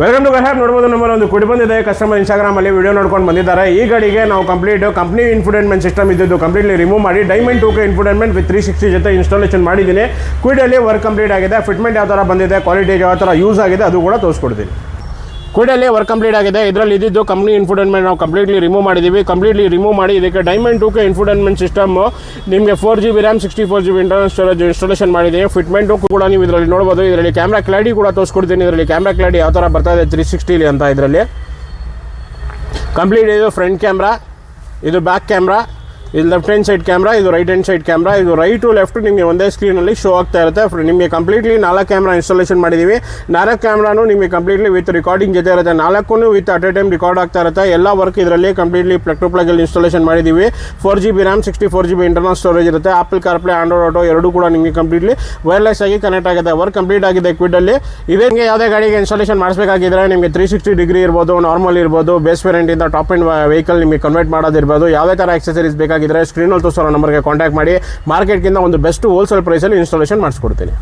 Welcome to ಗಹ್ಯಾಪ್. ನೋಡ್ಬೋದು ನಮ್ಮಲ್ಲಿ ಒಂದು ಕುಡಿ ಬಂದಿದೆ. ಕಸ್ಟಮರ್ ಇನ್ಸ್ಟಾಗ್ರಾಮಲ್ಲಿ ವಿಡಿಯೋ ನೋಡ್ಕೊಂಡು ಬಂದಿದ್ದಾರೆ. ಈ ಗಾಡಿಗೆ ನಾವು ಕಂಪ್ಲೀಟ್ ಕಂಪ್ನಿ ಇನ್ಫೋಟೈನ್ಮೆಂಟ್ ಸಿಸ್ಟಮ್ ಇದ್ದು ಕಂಪ್ಲೀಟ್ಲಿ ರಿಮೂವ್ ಮಾಡಿ ಡೈಮಂಡ್ 2K ಇನ್ಫೋಟೈನ್ಮೆಂಟ್ ವಿತ್ 360 ಜೊತೆ ಇನ್ಸ್ಟಾಲೇಷನ್ ಮಾಡಿದ್ದೀನಿ. ಕ್ವಿಡಲ್ಲಿ ವರ್ಕ್ ಕಂಪ್ಲೀಟ್ ಆಗಿದೆ. ಫಿಟ್ಮೆಂಟ್ ಯಾವ ಥರ ಬಂದಿದೆ, ಕ್ವಾಲಿಟಿ ಯಾವ ಥರ ಯೂಸ್ ಆಗಿದೆ ಅದು ಕೂಡ ತೋರಿಸ್ಕೊಡ್ತೀನಿ. ಕ್ವಿಡಲ್ಲಿ ವರ್ಕ್ ಕಂಪ್ಲೀಟ್ ಆಗಿದೆ. ಇದರಲ್ಲಿ ಇದ್ದಿದ್ದು ಕಂಪ್ನಿ ಇನ್ಫೋಟೈನ್ಮೆಂಟ್ ನಾವು ಕಂಪ್ಲೀಟ್ಲಿ ರಿಮೂವ್ ಮಾಡಿದ್ದೀವಿ. ಕಂಪ್ಲೀಟ್ಲಿ ರಿಮೂವ್ ಮಾಡಿ ಇದಕ್ಕೆ ಡೈಮಂಡ್ 2K ಇನ್ಫೋಟೈನ್ಮೆಂಟ್ ಸಿಸ್ಟಮ್ ನಿಮಗೆ 4GB RAM 64GB internal storage installation ಮಾಡಿದ್ದೀನಿ. ಫಿಟ್ಮೆಂಟು ಕೂಡ ನೀವು ಇದರಲ್ಲಿ ನೋಡ್ಬೋದು. ಇದರಲ್ಲಿ ಕ್ಯಾಮ್ರಾ ಕ್ಲಾರಿಟಿ ಕೂಡ ತೋರಿಸ್ಕೊಡ್ತೀನಿ. ಇದರಲ್ಲಿ ಕ್ಯಾಮ್ರಾ ಕ್ಲಾರಿಟಿ ಯಾವ ಥರ ಬರ್ತಾ ಇದೆ 360 ಅಂತ. ಇದರಲ್ಲಿ ಕಂಪ್ಲೀಟ್ ಇದು ಫ್ರಂಟ್ ಕ್ಯಾಮ್ರಾ, ಇದು ಬ್ಯಾಕ್ ಕ್ಯಾಮ್ರಾ, ಇದು ಲೆಫ್ಟ್ ಹ್ಯಾಂಡ್ ಸೈಡ್ ಕ್ಯಾಮ್ರಾ, ಇದು ರೈಟ್ ಹ್ಯಾಂಡ್ ಸೈಡ್ ಕ್ಯಾಮ್ರಾ. ಇದು ರೈಟ್ ಟು ಲೆಫ್ಟ್ ನಿಮಗೆ ಒಂದೇ ಸ್ಕ್ರೀನಲ್ಲಿ ಶೋ ಆಗ್ತಾ ಇರುತ್ತೆ. ನಿಮಗೆ ಕಂಪ್ಲೀಟ್ಲಿ 4 ಕ್ಯಾಮ್ರಾ ಇನ್ಸ್ಟಾಲೇಷನ್ ಮಾಡಿದ್ದೀವಿ. 4 ಕ್ಯಾಮ್ರಾನು ನಿಮಗೆ ಕಂಪ್ಲೀಟ್ಲಿ ವಿತ್ ರಿಕಾರ್ಡಿಂಗ್ ಜೊತೆ ಇರುತ್ತೆ. 4 with at A time record ಆಗ್ತಾ ಇರುತ್ತೆ. ಎಲ್ಲ ವರ್ಕ್ ಇದರಲ್ಲಿ ಕಂಪ್ಲೀಟ್ಲಿ ಪ್ಲಗ್ ಟು ಪ್ಲಗಲ್ಲಿ ಇನ್ಸ್ಟಾಲೇಷನ್ ಮಾಡಿದ್ದೀವಿ. 4GB RAM 64GB internal storage ಇರುತ್ತೆ. ಆಪಲ್ ಕಾರ್ಪ್ಲೇ, ಆಂಡ್ರಾಯ್ಡ್ ಆಟೋ ಎರಡೂ ಕೂಡ ನಿಮಗೆ ಕಂಪ್ಲೀಟ್ಲಿ ವೈರ್ಲೆಸ್ ಆಗಿ ಕನೆಕ್ಟ್ ಆಗಿದೆ. ವರ್ಕ್ ಕಂಪ್ಲೀಟ್ ಆಗಿದೆ ಕ್ವಿಡಲ್ಲಿ. ಇದೇ ನಿಮಗೆ ಯಾವುದೇ ಗಾಡಿಗೆ ಇನ್ಸ್ಟಾಲೇಷನ್ ಮಾಡಿಸಬೇಕಾಗಿದ್ರೆ ನಿಮಗೆ 360 ಡಿಗ್ರಿ ಇರ್ಬೋದು, ನಾರ್ಮಲ್ ಇರ್ಬೋದು, ಬೇಸ್ ವೇರಿಯಂಟಿಂದ ಟಾಪ್ ಎಂಡ್ ವೆಹಿಕಲ್ ನಿಮಗೆ ಕನ್ವರ್ಟ್ ಮಾಡೋದಿರ್ಬೋದು. ಯಾವುದೇ ಥರ ಆಕ್ಸೆಸರೀಸ್ ಬೇಕಾಗಿದ್ದರೆ ಸ್ಕ್ರೀನಲ್ಲಿ ತೋರಿಸೋ ನಂಬರ್ಗೆ ಕಾಂಟ್ಯಾಕ್ಟ್ ಮಾಡಿ. ಮಾರ್ಕೆಟ್ಗಿಂತ ಒಂದು ಬೆಸ್ಟ್ ಹೋಲ್ಸೇಲ್ ಪ್ರೈಸಲ್ಲಿ ಇನ್ಸ್ಟಾಲೇಷನ್ ಮಾಡಿಸ್ಕೊಡ್ತೀನಿ.